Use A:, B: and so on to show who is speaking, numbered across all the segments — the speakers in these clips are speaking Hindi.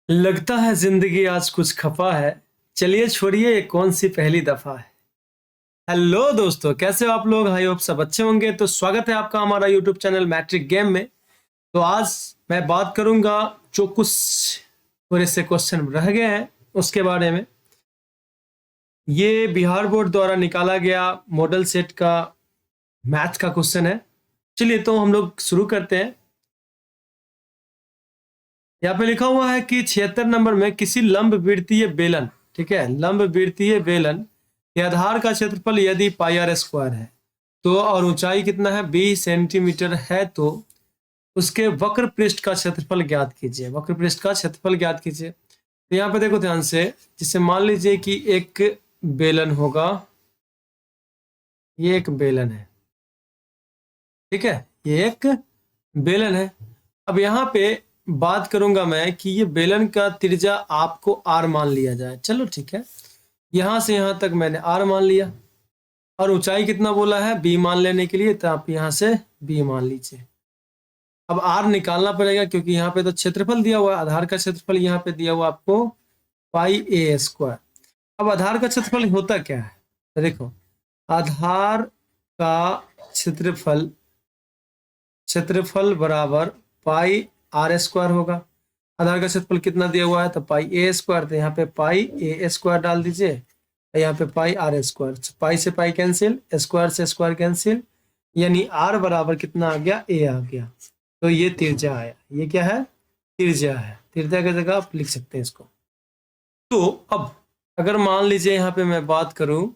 A: लगता है जिंदगी आज कुछ खफा है। चलिए छोड़िए ये कौन सी पहली दफा है। हेलो दोस्तों, कैसे हो आप लोग? आई होप सब अच्छे होंगे। तो स्वागत है आपका हमारा यूट्यूब चैनल मैट्रिक गेम में। तो आज मैं बात करूंगा जो कुछ थोड़े से क्वेश्चन रह गए हैं उसके बारे में। ये बिहार बोर्ड द्वारा निकाला गया मॉडल सेट का मैथ का क्वेश्चन है। चलिए तो हम लोग शुरू करते हैं। यहाँ पे लिखा हुआ है कि 76 नंबर में किसी लंब वृत्तीय बेलन, ठीक है, लंब वृत्तीय बेलन के आधार का क्षेत्रफल यदि पाई आर स्क्वायर है तो और ऊंचाई कितना है 20 सेंटीमीटर है तो उसके वक्र पृष्ठ का क्षेत्रफल ज्ञात कीजिए। वक्र पृष्ठ का क्षेत्रफल ज्ञात कीजिए। तो यहाँ पे देखो ध्यान से, जिसे मान लीजिए कि एक बेलन होगा, ये एक बेलन है, ठीक है, ये एक बेलन है। अब यहाँ पे बात करूंगा मैं कि ये बेलन का त्रिज्या आपको आर मान लिया जाए। चलो ठीक है, यहां से यहां तक मैंने आर मान लिया और ऊंचाई कितना बोला है बी मान लेने के लिए, तो आप यहां से बी मान लीजिए। अब आर निकालना पड़ेगा क्योंकि यहाँ पे तो क्षेत्रफल दिया हुआ है, आधार का क्षेत्रफल यहाँ पे दिया हुआ आपको पाई ए स्क्वायर। अब आधार का क्षेत्रफल होता क्या है, तो देखो आधार का क्षेत्रफल क्षेत्रफल बराबर पाई आर स्क्वायर होगा। आधार का क्षेत्रफल कितना दिया हुआ है तो पाई ए स्क्वायर, तो यहाँ पे पाई ए स्क्वायर डाल दीजिए, यहाँ पे पाई आर स्क्वायर, पाई से पाई कैंसिल, स्क्वायर से स्क्वायर कैंसिल, यानी आर बराबर कितना आ गया, ए आ गया। तो ये त्रिज्या आया। ये क्या है, त्रिज्या है। त्रिज्या की जगह आप लिख सकते हैं इसको। तो अब अगर मान लीजिए यहाँ पे मैं बात करूं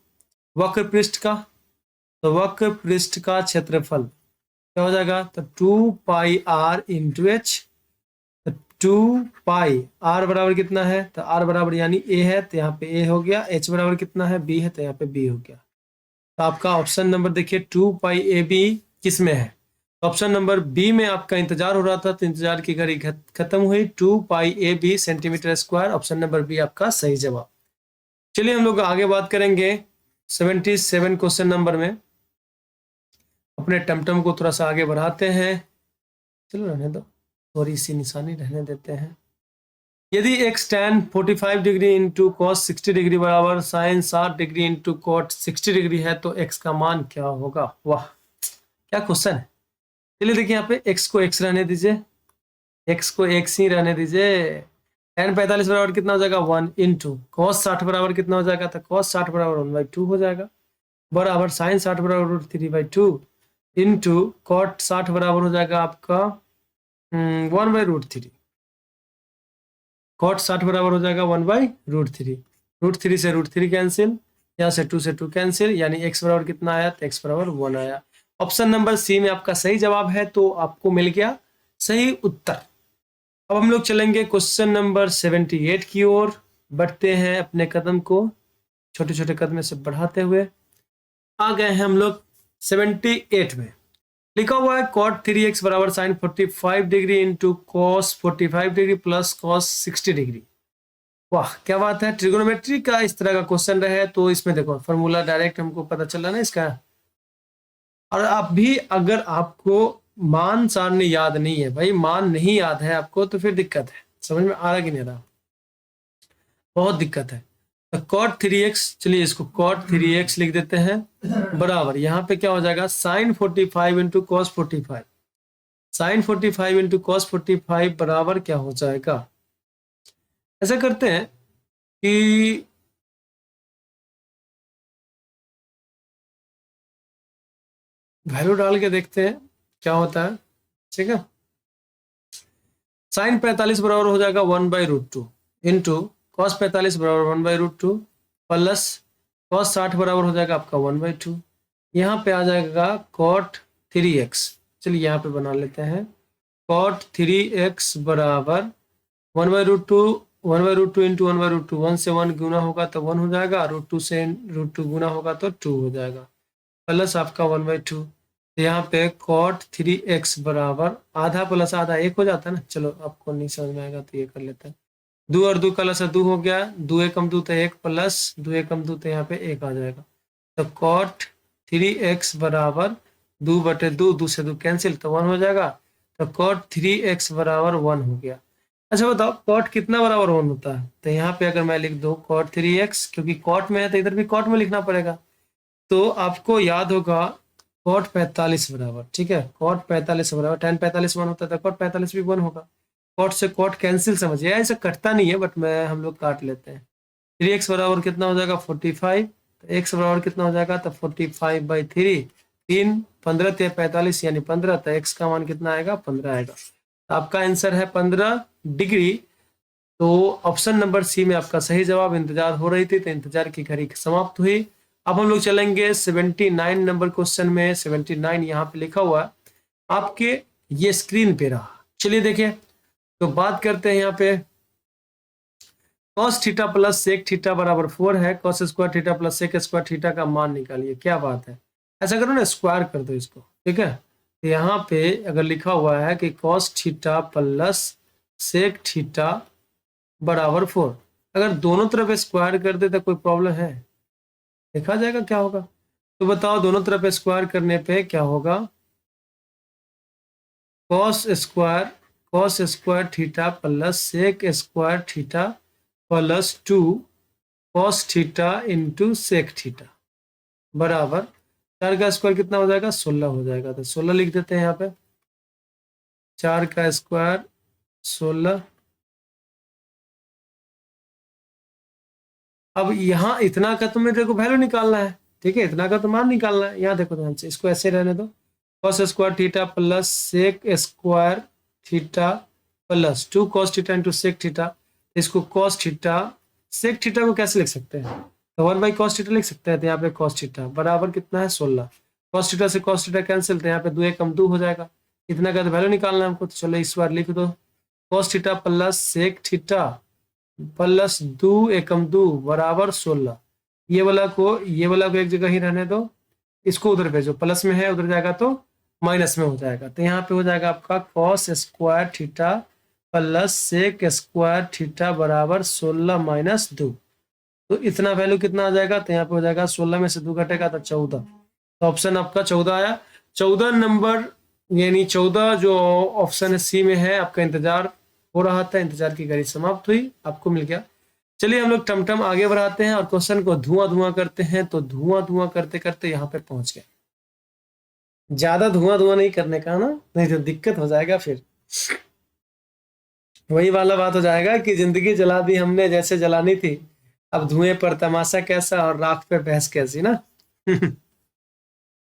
A: वक्र पृष्ठ का, तो वक्र पृष्ठ का क्षेत्रफल क्या हो जाएगा, तो 2 pi R into H. 2 pi R बराबर कितना है, तो आर बराबर यानी ए है, तो यहाँ पे ए हो गया। एच बराबर कितना है, बी है, तो यहाँ पे बी हो गया। तो आपका ऑप्शन नंबर देखिए 2 पाई ए बी किस में है, तो ऑप्शन नंबर बी में आपका इंतजार हो रहा था, तो इंतजार की घड़ी खत्म हुई। 2 pi A B centimetre square, option number B आपका सही जवाब। चलिए हम लोग आगे बात करेंगे 77 क्वेश्चन नंबर में। अपने टमटम को थोड़ा सा आगे बढ़ाते हैं। चलो रहने दो, थोड़ी सी निशानी रहने देते हैं। यदि x tan 45 degree into cos 60 degree बराबर sine 60 degree into cot 60 degree है तो x का मान क्या होगा। वाह क्या क्वेश्चन है। चलिए देखिए यहाँ पे x को x रहने दीजिए, x को x ही रहने दीजिए। tan 45 बराबर कितना हो जाएगा 1 इंटू कॉस 60 बराबर कितना हो जाएगा, तो कॉस 60 बराबर 1/2 हो जाएगा, बराबर साइन 60 बराबर √3/2 इंटू कॉट 60 बराबर हो जाएगा आपका 1/√3। कॉट 60 बराबर हो जाएगा 1/√3। √3 से √3 कैंसिल, यहाँ से 2 से 2 कैंसिल, यानी x बराबर कितना आया, तो x बराबर 1 आया। ऑप्शन नंबर सी में आपका सही जवाब है, तो आपको मिल गया सही उत्तर। अब हम लोग चलेंगे क्वेश्चन नंबर 78 की ओर। बढ़ते हैं अपने कदम को छोटे छोटे कदम से बढ़ाते हुए। आ गए हैं हम लोग 78 में। लिखा हुआ है cot 3x बराबर sine 45 degree into cos 45 degree plus cos 60 degree. वाह क्या बात है, ट्रिगोनोमेट्री का इस तरह का क्वेश्चन रहे तो इसमें देखो फॉर्मूला डायरेक्ट हमको पता चला ना इसका। और आप भी अगर आपको मान सारणी याद नहीं है, भाई मान नहीं याद है आपको, तो फिर दिक्कत है। समझ में आ रहा कि नहीं रहा, बहुत दिक्कत है। तो cot 3x, चलिए इसको cot 3x लिख देते हैं, बराबर यहाँ पे क्या हो जाएगा sine 45 into cos 45। Sine 45 into cos 45 बराबर क्या हो जाएगा, ऐसा करते हैं कि वैल्यू डाल के देखते हैं क्या होता है। ठीक है, साइन 45 बराबर हो जाएगा 1/√2 इंटू कॉस 45 बराबर 1/√2 प्लस कॉस 60 बराबर हो जाएगा आपका 1/2। यहाँ पे आ जाएगा cot 3x। चलिए यहाँ पे बना लेते हैं, cot 3x बराबर 1/√2 1/√2 इंटू 1/√2, 1 से 1 गुना होगा तो 1 हो जाएगा, √2 से √2 गुना होगा तो 2 हो जाएगा, प्लस आपका 1/2। तो यहाँ पे cot 3x बराबर आधा प्लस आधा 1 हो जाता है ना। चलो आपको नहीं समझ में आएगा तो ये कर लेते हैं, 2 और 2 प्लस 2 हो गया, 2 एकम 2 तो 1 प्लस 2 एकम 2 तो यहाँ पे 1 आ जाएगा। तो cot 3x बराबर 2/2, 2 से 2 कैंसिल तो 1 हो जाएगा, तो cot 3x बराबर 1 हो गया। अच्छा बताओ कॉट कितना बराबर 1 होता है? तो यहाँ पे अगर मैं लिख दूं कॉट 3x, क्योंकि कॉट में है तो इधर भी कॉट में लिखना पड़ेगा। तो आपको याद होगा कॉट 45 बराबर, ठीक है, कॉट 45 बराबर tan 45 1 होता है, तो कॉट 45 भी 1 होगा। कॉट से कॉट कैंसिल, समझिए ऐसा कटता नहीं है, बट मैं हम लोग काट लेते हैं। 3x बराबर कितना हो जाएगा 45, तो x बराबर कितना हो जाएगा, तो 45/3, 3 15 × 45 यानी 15, तो x का मान कितना आएगा 15 आएगा। तो आपका आंसर है 15 डिग्री। तो ऑप्शन नंबर सी में आपका सही जवाब। इंतजार हो रही थी तो इंतजार की घड़ी समाप्त हुई। अब हम लोग चलेंगे 79 नंबर क्वेश्चन में। 79 यहाँ पे लिखा हुआ है आपके, ये स्क्रीन पे रहा। चलिए देखिए, तो बात करते हैं यहाँ पे cos theta plus sec theta बराबर 4 है, cos square theta plus sec square theta का मान निकालिए। क्या बात है, ऐसा करो ना, स्क्वायर कर दो इसको, ठीक है। तो यहाँ पे अगर लिखा हुआ है कि cos theta plus sec theta बराबर 4, अगर दोनों तरफ स्क्वायर कर दे तो कोई प्रॉब्लम है? देखा जाएगा क्या होगा। तो बताओ दोनों तरफ स्क्वायर करने पे क्या होगा। cos square theta plus sec square theta plus 2 cos theta into sec theta बराबर 4 का स्क्वायर कितना हो जाएगा 16 हो जाएगा। तो 16 लिख देते हैं यहाँ पे, 4 का स्क्वायर 16। अब यहाँ इतना का तुम्हें देखो वैल्यू निकालना है, ठीक है, इतना का तो मान निकालना है। यहाँ देखो ध्यान से, इसको ऐसे रहने दो, cos square theta plus sec square theta plus 2 cos theta into sec theta. इसको cos थीटा, सेक थीटा को कैसे लिख सकते हैं, तो 1/cos थीटा लिख सकते हैं। तो यहाँ पे cos थीटा बराबर कितना है 16, cos थीटा से cos थीटा कैंसिल, तो यहाँ पे 2 एकम 2 हो जाएगा। इतना का तो वैल्यू निकालना है हमको, तो चलो इस बार लिख दो, cos theta plus sec theta plus 2 एकम 2 बराबर 16। ये वाला को एक जगह ही रहने दो, इसको उधर भेजो, प्लस में है उधर जाएगा तो माइनस में हो जाएगा। तो यहाँ पे हो जाएगा आपका cos square theta plus sec square theta बराबर 16 माइनस 2। तो इतना वैल्यू कितना आ जाएगा, तो यहाँ पे हो जाएगा 16 में से 2 घटेगा तो 14। तो ऑप्शन आपका 14 आया। 14 नंबर, यानी 14 जो ऑप्शन है सी में है। आपका इंतजार हो रहा था, इंतजार की घड़ी समाप्त हुई, आपको मिल गया। चलिए हम लोग टमटम आगे बढ़ाते हैं और क्वेश्चन को धुआं धुआं करते हैं। तो धुआं धुआं करते करते यहाँ पे पहुंच गए। ज्यादा धुआं धुआं नहीं करने का ना, नहीं तो दिक्कत हो जाएगा, फिर वही वाला बात हो जाएगा कि जिंदगी जला दी हमने जैसे जलानी थी, अब धुएं पर तमाशा कैसा और राख पे बहस कैसी ना।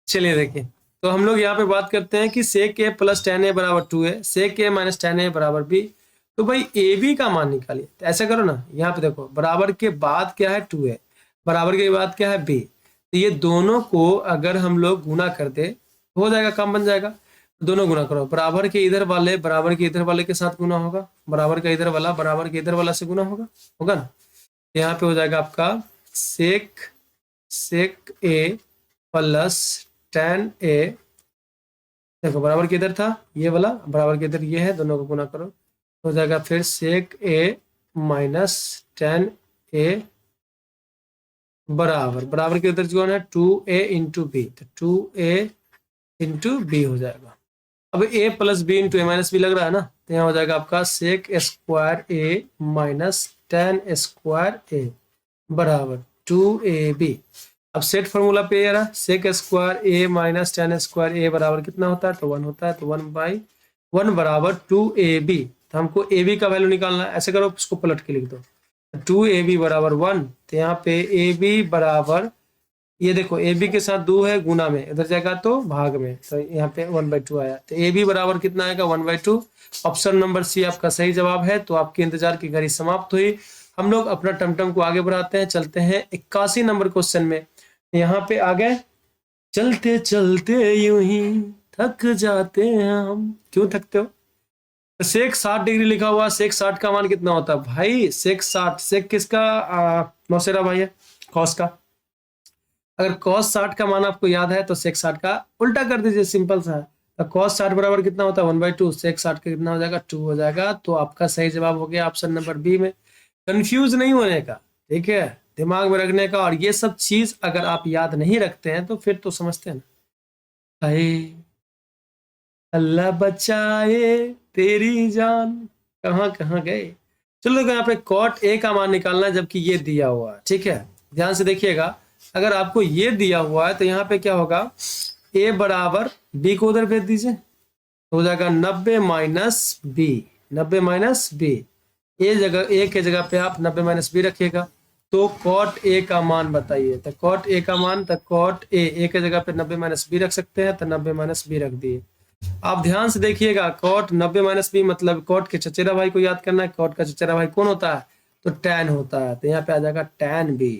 A: चलिए देखिए, तो हम लोग यहाँ पे बात करते हैं कि sec A plus tan a बराबर 2a, sec A minus tan a बराबर b। तो भाई ए बी का मान निकालिए। तो ऐसा करो ना, यहाँ पे देखो बराबर के बाद क्या है 2a, बराबर के बाद क्या है b। तो ये दोनों को अगर हम लोग गुना कर दे तो हो जाएगा, काम बन जाएगा। दोनों गुना करो, बराबर के इधर वाले बराबर के इधर वाले के साथ गुना होगा, बराबर का इधर वाला बराबर के इधर वाला से गुना होगा, होगा ना। यहाँ पे हो जाएगा आपका सेक सेक ए प्लस tan a, देखो बराबर किधर था ये वाला, बराबर किधर ये है, दोनों को गुना करो हो जाएगा फिर सेक a माइनस tan a बराबर, बराबर के इधर जो है 2a इंटू बी, तो 2a इंटू बी हो जाएगा। अब a plus B into A minus B लग रहा है ना, तो यहाँ हो जाएगा आपका sec square a minus tan square a बराबर 2ab। अब सेट फॉर्मूला पे यार, sec square a minus tan square a बराबर कितना होता है, तो 1 होता है। तो 1/1 बराबर 2ab। तो हमको ab का वैल्यू निकालना है। ऐसे करो, इसको पलट के लिख दो, 2ab बराबर 1। तो यहाँ पे ab बराबर, ये देखो ab के साथ 2 है गुना में, इधर जाएगा तो भाग में, तो यहाँ पे 1/2 आया। तो ab बराबर कितना आएगा 1/2। ऑप्शन नंबर सी आपका सही जवाब है। तो आपके इंतजार की घड़ी समाप्त हुई। हम लोग अपना टमटम को आगे बढ़ाते हैं, चलते हैं 81 नंबर क्वेश्चन में। यहाँ पे आ गए, चलते चलते यूं ही थक जाते हैं हम। क्यों थकते हो, तो सेक 60 डिग्री लिखा हुआ, सेक 60 का मान कितना होता है भाई, सेक 60, सेक किसका मौसेरा भाई है, कॉस का। अगर cos 60 का मान आपको याद है तो sec 60 का उल्टा कर दीजिए, सिंपल सा है। तो cos 60 बराबर कितना होता है 1/2, sec 60 का कितना हो जाएगा 2 हो जाएगा। तो आपका सही जवाब हो गया ऑप्शन नंबर बी में। कंफ्यूज नहीं होने का, ठीक है, दिमाग में रखने का। और ये सब चीज अगर आप याद नहीं रखते हैं तो फिर तो समझते हैं ना, अल्लाह बचाए तेरी जान, कहाँ कहाँ गए। चलो यहाँ पे कॉट ए का मान निकालना है जबकि ये दिया हुआ है, ठीक है। ध्यान से देखिएगा, अगर आपको ये दिया हुआ है तो यहाँ पे क्या होगा, ए बराबर बी को उधर भेज दीजिए, तो हो जाएगा 90 माइनस बी, 90 माइनस बी। ए जगह, ए के जगह पे आप 90 माइनस बी रखिएगा। तो कॉट ए का मान बताइए, तो कॉट ए का मान, तो कॉट ए के जगह पे 90 माइनस बी रख सकते हैं, तो 90 माइनस बी रख दिए। आप ध्यान से देखिएगा, कॉट 90 माइनस बी मतलब कॉट के चचेरा भाई को याद करना है। कॉट का चचेरा भाई कौन होता है, तो टैन होता है, तो यहाँ पे आ जाएगा टैन बी।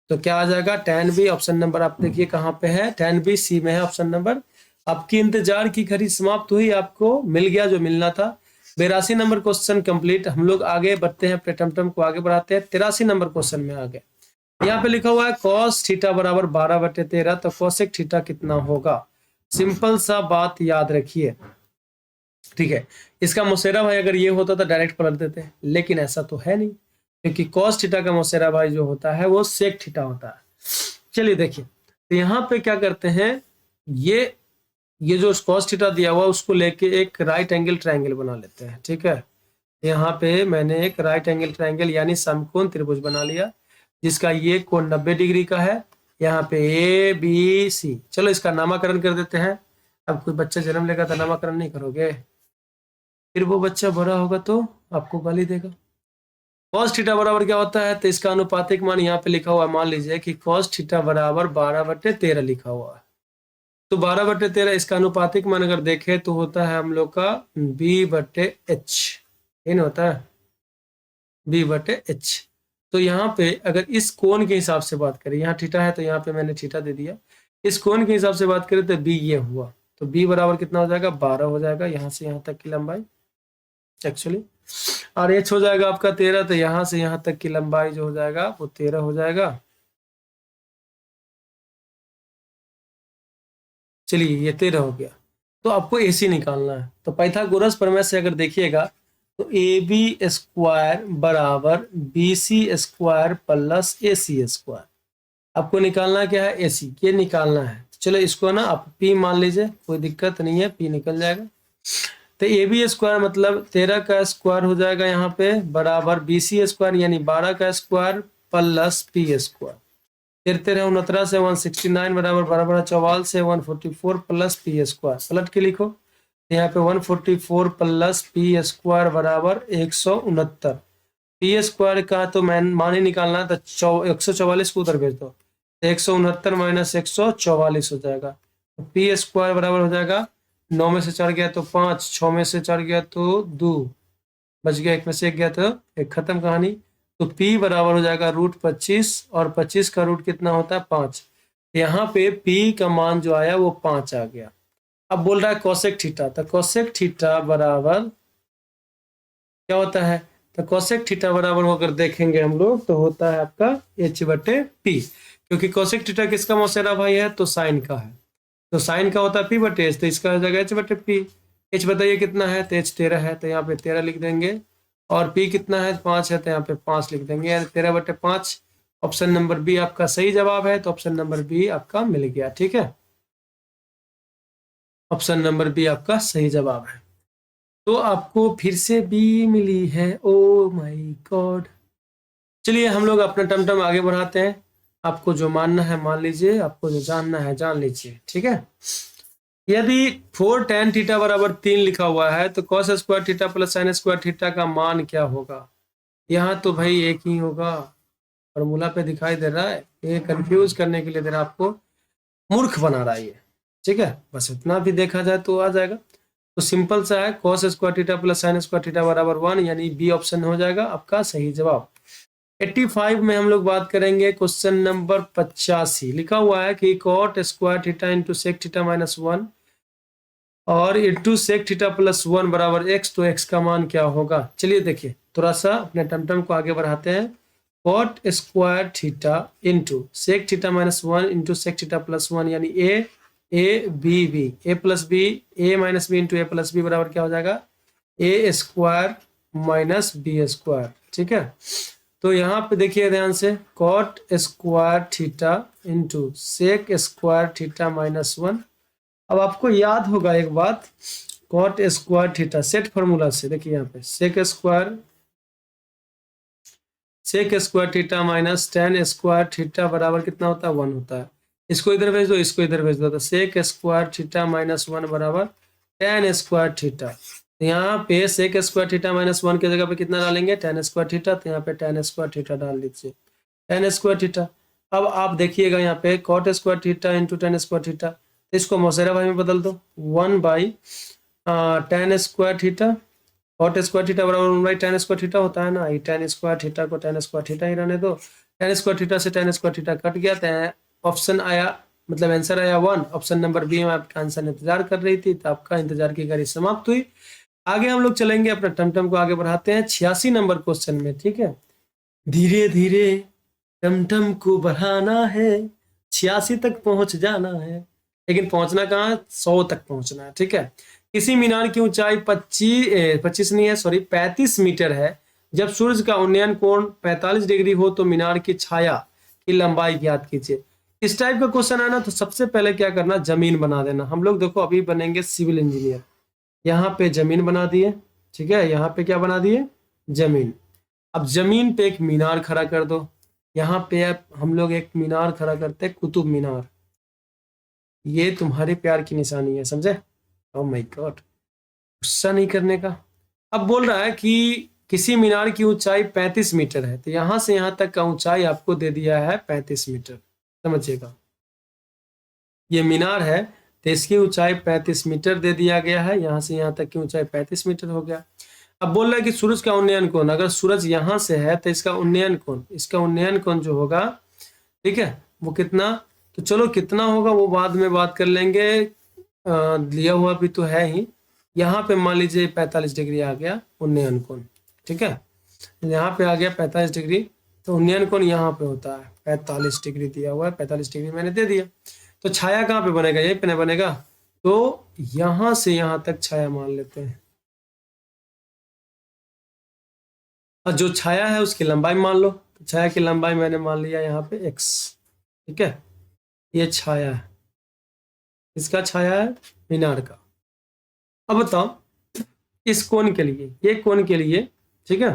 A: तो क्या आ जाएगा, टैन बी। ऑप्शन नंबर आप देखिए कहाँ पे है, टैन बी सी में है ऑप्शन नंबर। आपकी इंतजार की घड़ी समाप्त हुई, आपको मिल गया जो मिलना था। 82 नंबर क्वेश्चन कंप्लीट। हम लोग आगे बढ़ते हैं, टमटम को आगे बढ़ाते हैं। 83 नंबर क्वेश्चन में आगे यहाँ पे लिखा हुआ है कॉस थीटा बराबर 12/13, तो कोसेक थीटा कितना होगा। सिंपल सा बात याद रखिए, ठीक है। इसका मुसेरा भाई अगर ये होता तो डायरेक्ट पलट देते हैं, लेकिन ऐसा तो है नहीं, क्योंकि कॉस थीटा का मुसेरा भाई जो होता है वो सेक थीटा होता है। चलिए देखिए, तो यहाँ पे क्या करते हैं, ये जो कॉस थीटा दिया हुआ उसको लेके एक राइट एंगल ट्रायंगल बना लेते हैं, ठीक है। यहाँ पे मैंने एक राइट एंगल ट्रायंगल यानी समकोण त्रिभुज बना लिया, जिसका ये कोण 90 डिग्री का है। यहाँ पे ए बी सी, चलो इसका नामकरण कर देते हैं। अब कोई बच्चा जन्म लेगा तो नामकरण नहीं करोगे, फिर वो बच्चा बड़ा होगा तो आपको गाली देगा। कॉस थीटा बराबर क्या होता है, तो इसका अनुपातिक मान यहाँ पे लिखा हुआ है। मान लीजिए कि कॉस थीटा बराबर 12/13 लिखा हुआ है, तो 12/13 इसका अनुपातिक मान अगर देखें तो होता है हम लोग का b/h, इन होता है b/h। तो यहाँ पे अगर इस कोण के हिसाब से बात करें, यहाँ थीटा है तो यहाँ पे मैंने थीटा दे दिया, इस कोण के हिसाब से बात करें तो b ये हुआ, तो b बराबर कितना हो जाएगा, 12 हो जाएगा, यहाँ से यहाँ तक की लंबाई एक्चुअली। और h हो जाएगा आपका 13, तो यहाँ से यहाँ तक की लंबाई जो हो जाएगा वो 13 हो जाएगा। चलिए ये 13 हो गया। तो आपको AC निकालना है, तो पाइथागोरस प्रमेय से अगर देखिएगा तो AB स्क्वायर बराबर BC square plus AC square. आपको निकालना क्या है, AC, ये निकालना है। चलो इसको ना आप P मान लीजिए, कोई दिक्कत नहीं है, P निकल जाएगा। तो AB स्क्वायर मतलब 13 का स्क्वायर हो जाएगा यहाँ पे बराबर BC स्क्वायर यानी 12 का स्क्वायर प्लस P स्क्वायर। 13 19 से 169 बराबर 12 से 144 प्लस पी स्क्वायर। पलट के लिखो, यहाँ पे 144 प्लस पी स्क्वायर बराबर 169। पी स्क्वायर का तो मान ही निकालना है, तो 144 को उधर भेज दो, 169 माइनस 144 हो जाएगा। तो पी स्क्वायर बराबर हो जाएगा, 9 में से 4 गया तो 5, 6 में से 4 गया तो 2, बच गया 1 में से 1 गया तो 1, खत्म कहानी। तो P बराबर हो जाएगा √25, और 25 का रूट कितना होता है, 5। यहाँ पे P का मान जो आया वो 5 आ गया। अब बोल रहा है कोसेक थीटा, तो कोसेक थीटा बराबर क्या होता है, तो कोसेक थीटा बराबर अगर देखेंगे हम लोग तो होता है आपका H/P, क्योंकि कोसेक थीटा किसका मौसेरा भाई है, तो साइन का है। तो साइन का होता है P/H, तो इसका हो जाएगा H/P। H बताइए कितना है, तो H 13 है, तो यहाँ पे 13 लिख देंगे। और P कितना है, 5 है, तो यहाँ पे 5 लिख देंगे, यानी 13/5। ऑप्शन नंबर बी आपका सही जवाब है, तो ऑप्शन नंबर बी आपका मिल गया, ठीक है। ऑप्शन नंबर बी आपका सही जवाब है। तो आपको फिर से बी मिली है, ओ माय गॉड। चलिए हम लोग अपना टमटम आगे बढ़ाते हैं। आपको जो मानना है मान लीजिए, आपको जो जानना है जान लीजिए, ठीक है। यदि 4 tan थीटा बराबर 3 लिखा हुआ है तो cos square theta plus sine square theta का मान क्या होगा। यहाँ तो भाई एक ही होगा, फॉर्मूला पे दिखाई दे रहा है, ये कंफ्यूज करने के लिए दे रहा है आपको, मूर्ख बना रहा है ये, ठीक है। बस इतना भी देखा जाए तो आ जाएगा। तो सिंपल सा है, cos square theta plus sine square theta बराबर 1, यानी बी ऑप्शन हो जाएगा आपका सही जवाब। 85 में हम लोग बात करेंगे क्वेश्चन नंबर 85। लिखा हुआ है कि cot square theta into sec theta -1 और इंटू सेक थीटा प्लस 1 बराबर x, तो x का मान क्या होगा। चलिए देखिए, थोड़ा सा अपने टमटम को आगे बढ़ाते हैं। cot square theta into sec theta -1 into sec theta plus 1 यानी a b plus B, a minus B into a plus B बराबर क्या हो जाएगा, a square minus B square, ठीक है। तो यहाँ पे देखिए ध्यान से, cot square theta into sec square theta -1। अब आपको याद होगा एक बात, cot square theta set formula से देखिए यहाँ पे sec square theta minus ten square theta बराबर कितना होता है 1 होता है। इसको इधर भेज दो, इसको इधर भेज दो, तो सेक स्क्वायर थीटा माइनस 1 बराबर टेन स्क्वायर थीटा। तो यहाँ पे सेक स्क्वायर थीटा माइनस 1 की जगह पे कितना डालेंगे टेन स्क्वायर थीटा, तो यहाँ पे टेन स्क्वायर थीटा डाल दीजिए, टेन स्क्वायर थीटा। अब आप देखिएगा यहाँ पे cot square theta into tan square theta, तो इसको मोसेरा भाई में बदल दो, 1 by tan square theta, cot square theta बराबर 1 बाई टेन स्क्वायर थीटा होता है ना, ये टेन स्क्वायर थीटा को टेन स्क्वायर थीटा ही रहने दो, टेन स्क्वायर थीटा से टेन स्क्वायर थीटा कट गया, तो ऑप्शन आया, मतलब आंसर आया 1। ऑप्शन नंबर बी में आपका आंसर इंतजार कर रही थी, तो आपका इंतजार की घड़ी समाप्त हुई। आगे हम लोग चलेंगे, अपना टमटम को आगे बढ़ाते हैं 86 नंबर क्वेश्चन में, ठीक है। धीरे धीरे टमटम को बढ़ाना है, 86 तक पहुंच जाना है, लेकिन पहुंचना कहाँ, 100 तक पहुंचना है, ठीक है। किसी मीनार की ऊंचाई 25 नहीं है, सॉरी 35 मीटर है। जब सूरज का उन्नयन कोण 45 डिग्री हो तो मीनार की छाया की लंबाई ज्ञात कीजिए। इस टाइप का क्वेश्चन है ना, तो सबसे पहले क्या करना, जमीन बना देना। हम लोग देखो अभी बनेंगे सिविल इंजीनियर, यहाँ पे जमीन बना दिए, ठीक है, यहाँ पे क्या बना दिए, जमीन। अब जमीन पे एक मीनार खड़ा कर दो, यहाँ पे हम लोग एक मीनार खड़ा करते हैं, कुतुब मीनार, ये तुम्हारे प्यार की निशानी है, समझे। ओह माय गॉड, गुस्सा नहीं करने का। अब बोल रहा है कि किसी मीनार की ऊंचाई 35 मीटर है, तो यहां से यहां तक का ऊंचाई आपको दे दिया है 35 मीटर, समझिएगा। ये मीनार है, तो इसकी ऊंचाई 35 मीटर दे दिया गया है, यहां से यहां तक की ऊंचाई 35 मीटर हो गया। अब बोल रहा है कि सूरज का उन्नयन कोण, अगर सूरज यहां से है तो इसका उन्नयन कोण जो होगा, ठीक है, वो कितना, तो चलो कितना होगा वो बाद में बात कर लेंगे, लिया हुआ भी तो है ही। यहाँ पे मान लीजिए 45 डिग्री आ गया उन्नयन कोण, ठीक है, यहाँ पे आ गया 45 डिग्री, तो उन्नयन कोण यहाँ पे होता है 45 डिग्री दिया हुआ है, 45 डिग्री मैंने दे दिया। तो छाया कहाँ पे बनेगा, यहीं पे बनेगा, तो यहाँ से यहाँ तक छाया मान लेते हैं, और जो छाया है उसकी लंबाई मान लो, तो छाया की लंबाई मैंने मान लिया यहाँ पे x, ठीक है, ये छाया है, इसका छाया है मीनार का। अब बताओ इस कोण के लिए, ये कोण के लिए, ठीक है,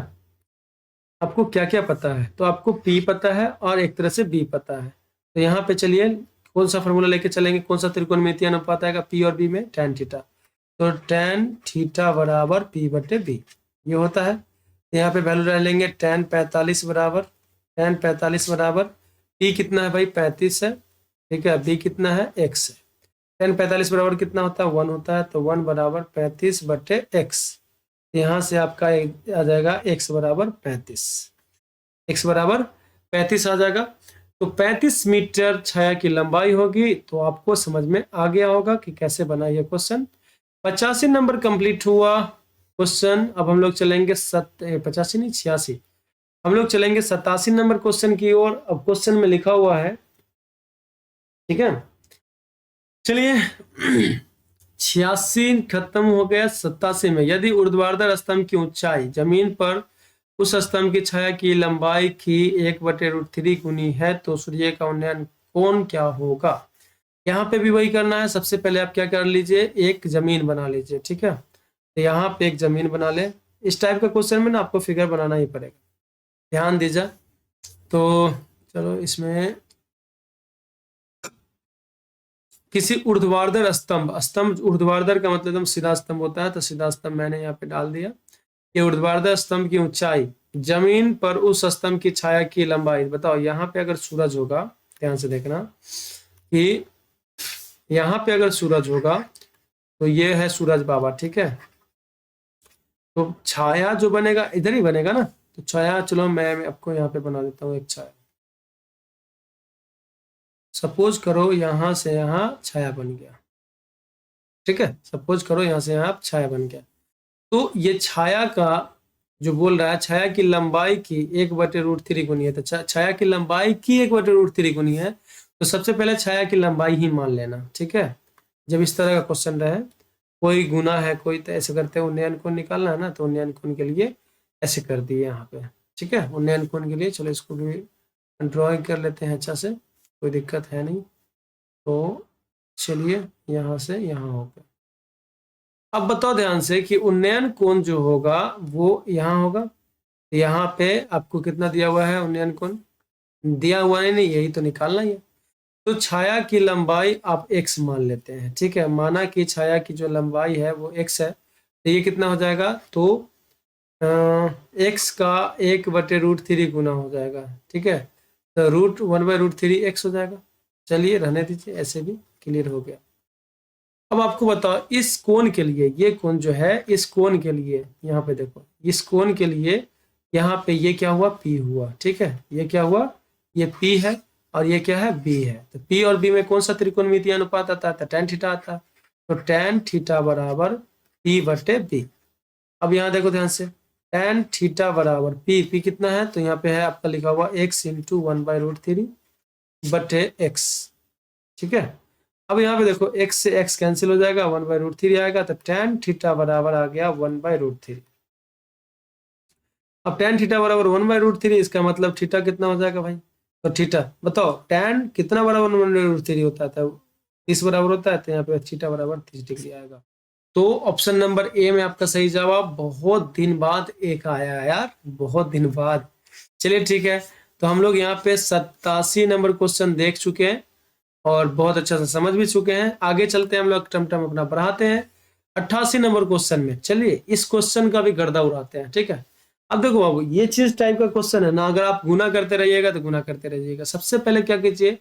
A: आपको क्या क्या पता है, तो आपको P पता है और एक तरह से B पता है। तो यहाँ पे चलिए कौन सा फॉर्मूला लेके चलेंगे, कौन सा त्रिकोणमितीय अनुपात आएगा P और B में, tan थीटा, तो tan थीटा बराबर P बटे B, ये होता है। तो यहाँ पे वैल्यू रह लेंगे tan 45 बराबर, P कितना है भाई 35 है, ठीक है, B कितना है x है, tan 45 बराबर कितना होता है 1 होता है, तो 1 बराबर 35 बटे x, यहाँ से आपका आ जाएगा x बराबर 35, x बराबर 35 आ जाएगा। तो 35 मीटर छाया की लंबाई होगी, तो आपको समझ में आ गया होगा कि कैसे बना ये क्वेश्चन। 85 नंबर कंप्लीट हुआ क्वेश्चन। अब हम लोग चलेंगे 85 नहीं 86, हम लोग चलेंगे 87 नंबर क्वेश्चन की ओर। अब क्वेश्चन में लिखा हुआ है, ठीक है, चलिए 86 खत्म हो गया। 87 में, यदि ऊर्ध्वाधर स्तंभ की ऊंचाई जमीन पर उस स्तंभ की छाया की लंबाई की 1/√3 गुनी है तो सूर्य का उन्नयन कोण क्या होगा। यहाँ पे भी वही करना है, सबसे पहले आप क्या कर लीजिए, एक जमीन बना लीजिए, ठीक है, तो यहाँ पे एक जमीन बना ले। इस टाइप का क्वेश्चन में ना आपको फिगर बनाना ही पड़ेगा, ध्यान दीजिए। तो चलो इसमें किसी ऊर्ध्वाधर स्तंभ ऊर्ध्वाधर का मतलब एकदम सीधा स्तंभ होता है, तो सीधा स्तंभ मैंने यहाँ पे डाल दिया। ये ऊर्ध्वाधर स्तंभ की ऊंचाई जमीन पर उस स्तंभ की छाया की लंबाई, बताओ यहाँ पे अगर सूरज होगा, ध्यान से देखना कि यहाँ पे अगर सूरज होगा तो ये है सूरज बाबा, ठीक है, तो छाया जो बनेगा इधर ही बनेगा ना, तो छाया, चलो मैं आपको यहाँ पे बना देता हूँ एक छाया। सपोज करो यहाँ से यहाँ छाया बन गया, ठीक है, सपोज करो यहाँ से यहाँ छाया बन गया, तो ये छाया का जो बोल रहा है, छाया की लंबाई की 1/√3 गुनी है, तो छाया की लंबाई की 1/√3 गुनी है, तो सबसे पहले छाया की लंबाई ही मान लेना, ठीक है। जब इस तरह का क्वेश्चन रहे, कोई गुना है कोई, तो ऐसे करते हैं, उन्नयन कोण निकालना है ना, तो उन्नयन कोण के लिए ऐसे कर दिए यहाँ पे, ठीक है, उन्नयन कोण के लिए। चलो इसको भी ड्रॉइंग कर लेते हैं अच्छा से, कोई दिक्कत है नहीं। तो चलिए यहाँ से यहाँ हो गया, अब बताओ ध्यान से कि उन्नयन कोण जो होगा वो यहाँ होगा, यहाँ पे आपको कितना दिया हुआ है उन्नयन कोण, दिया हुआ है नहीं, यही तो निकालना ही है। तो छाया की लंबाई आप x मान लेते हैं, ठीक है, माना कि छाया की जो लंबाई है वो x है, तो ये कितना हो जाएगा, तो x का 1/√3 गुना हो जाएगा, ठीक है, तो √1/√3 x हो जाएगा। चलिए रहने दीजिए, ऐसे भी क्लियर हो गया। अब आपको बताओ इस कोण के लिए, ये कोण जो है इस कोण के लिए, यहाँ पे देखो इस कोण के लिए यहाँ पे ये क्या हुआ, P हुआ, ठीक है, ये क्या हुआ, ये P है और ये क्या है, B है। तो P और B में कौन सा त्रिकोणमितीय अनुपात आता है, तो tan थीटा आता है। तो tan थीटा बराबर P/B। अब यहाँ देखो ध्यान से, tan थीटा बराबर P कितना है, तो यहाँ पे है आपका लिखा हुआ x × 1/√3/x, ठीक है। अब यहाँ पे देखो x से x कैंसिल हो जाएगा, 1/√3 आएगा, तो tan थीटा बराबर आ गया 1/√3। अब tan थीटा बराबर 1/√3, इसका मतलब थीटा कितना हो जाएगा भाई, तो थीटा बताओ tan कितना बराबर 1/√3 होता है, तो 30 बराबर होता है, तो यहाँ पे थीटा बराबर 30 डिग्री आएगा। तो ऑप्शन नंबर ए में आपका सही जवाब, बहुत दिन बाद एक आया है यार, बहुत दिन बाद। चलिए ठीक है, तो हम लोग यहाँ पे 87 नंबर क्वेश्चन देख चुके हैं और बहुत अच्छा से समझ भी चुके हैं। आगे चलते हैं, हम लोग टम टम अपना बढ़ाते हैं 88 नंबर क्वेश्चन में। चलिए इस क्वेश्चन का भी गर्दा उड़ाते हैं, ठीक है। अब देखो बाबू, ये चीज टाइप का क्वेश्चन है ना, अगर आप गुना करते रहिएगा तो गुना करते रहिएगा। सबसे पहले क्या कीजिए,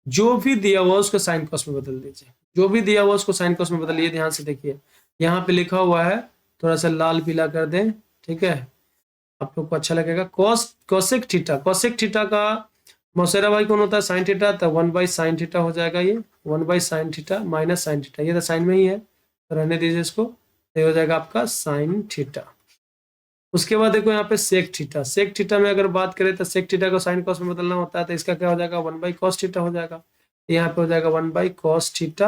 A: जो भी दिया हुआ उसको साइन कॉस में बदल दीजिए, जो भी दिया हुआ उसको साइन कॉस में बदलिए। ध्यान से देखिए, यहाँ पे लिखा हुआ है, थोड़ा सा लाल पीला कर दें, ठीक है, आप लोग को अच्छा लगेगा। कोसेक थीटा, कोसेक थीटा का मौसेरा भाई कौन होता है, साइन थीटा, तो 1/sin थीटा हो जाएगा, ये 1/sin theta minus sine theta, ये तो साइन में ही है, तो रहने दीजिए इसको, तो ये हो जाएगा आपका साइन थीटा। उसके बाद देखो यहाँ पे सेक थीटा, सेक थीटा में अगर बात करें तो सेक थीटा को साइन कॉस में बदलना होता है, तो इसका क्या हो जाएगा, 1/cos थीटा हो जाएगा। यहाँ पे हो जाएगा 1/cos theta,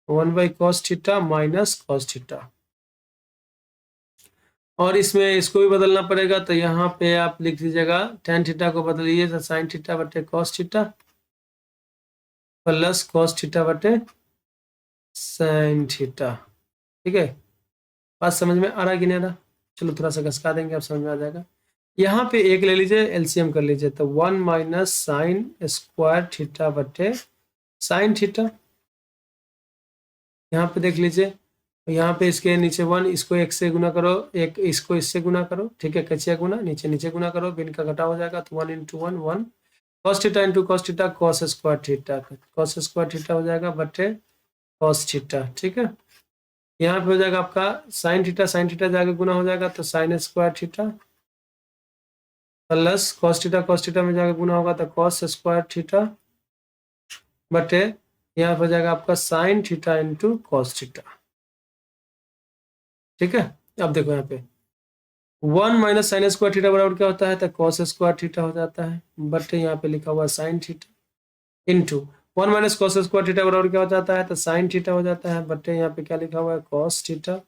A: 1/cos theta minus cos theta. और इसमें इसको भी बदलना पड़ेगा, तो यहाँ पे आप लिख दीजिएगा tan थीटा को बदलिए तो साइन थीटा बटे cos theta plus cos theta बटे साइन थीटा, ठीक है। बात समझ में आ रहा है कि नहीं आ रहा, चलो थोड़ा सा घसका देंगे, आप समझ में आ जाएगा। यहाँ पे एक ले लीजिए, एलसीएम कर लीजिए, तो 1 - साइन स्क्वायर थीटा बटे साइन थीटा। यहाँ पे देख लीजिए, यहाँ पे इसके नीचे 1, इसको 1 से गुना करो, एक इसको इससे गुना करो, ठीक है, कचिया गुना, नीचे नीचे गुना करो, बिन का घटा हो जाएगा, तो 1 × 1 1, cos theta × cos theta, cos square theta, cos square theta हो जाएगा बटे cos थीटा, ठीक है। यहाँ पे हो जाएगा आपका साइन थीटा जाके गुना हो जाएगा, तो sine square theta plus cos theta में जाके गुना होगा, तो cos स्क्वायर थीटा बटे यहाँ पे हो जाएगा आपका साइन थीटा × cos थीटा, ठीक है। अब देखो यहाँ पे 1 - साइन स्क्वायर थीटा बराबर क्या होता है, तो cos स्क्वायर थीटा हो जाता है, बटे यहाँ पे लिखा हुआ sine theta into 1 - cos square theta बराबर क्या हो जाता है, तो साइन थीटा हो जाता है, बटे यहाँ पे क्या लिखा हुआ है cos theta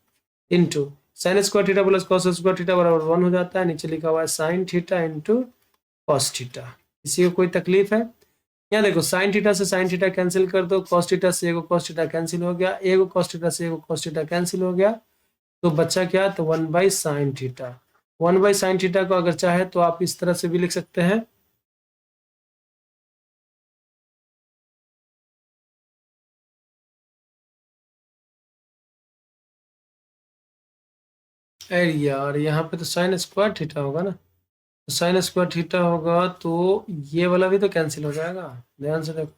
A: into sine square theta plus cos square theta बराबर 1 हो जाता है, नीचे लिखा हुआ है साइन थीटा × cos थीटा। किसी को कोई तकलीफ है, यहाँ देखो साइन थीटा से साइन थीटा कैंसिल कर दो, cos थीटा से एगो cos थीटा कैंसिल हो गया, एगो cos थीटा से एगो cos थीटा कैंसिल हो गया, तो बच्चा क्या, तो 1/sin थीटा। 1/sin थीटा को अगर चाहे तो आप इस तरह से भी लिख सकते हैं, अरे यार यहाँ पे तो साइन स्क्वायर थीटा होगा ना, तो साइन स्क्वायर थीटा होगा तो ये वाला भी तो कैंसिल हो जाएगा। ध्यान से देखो,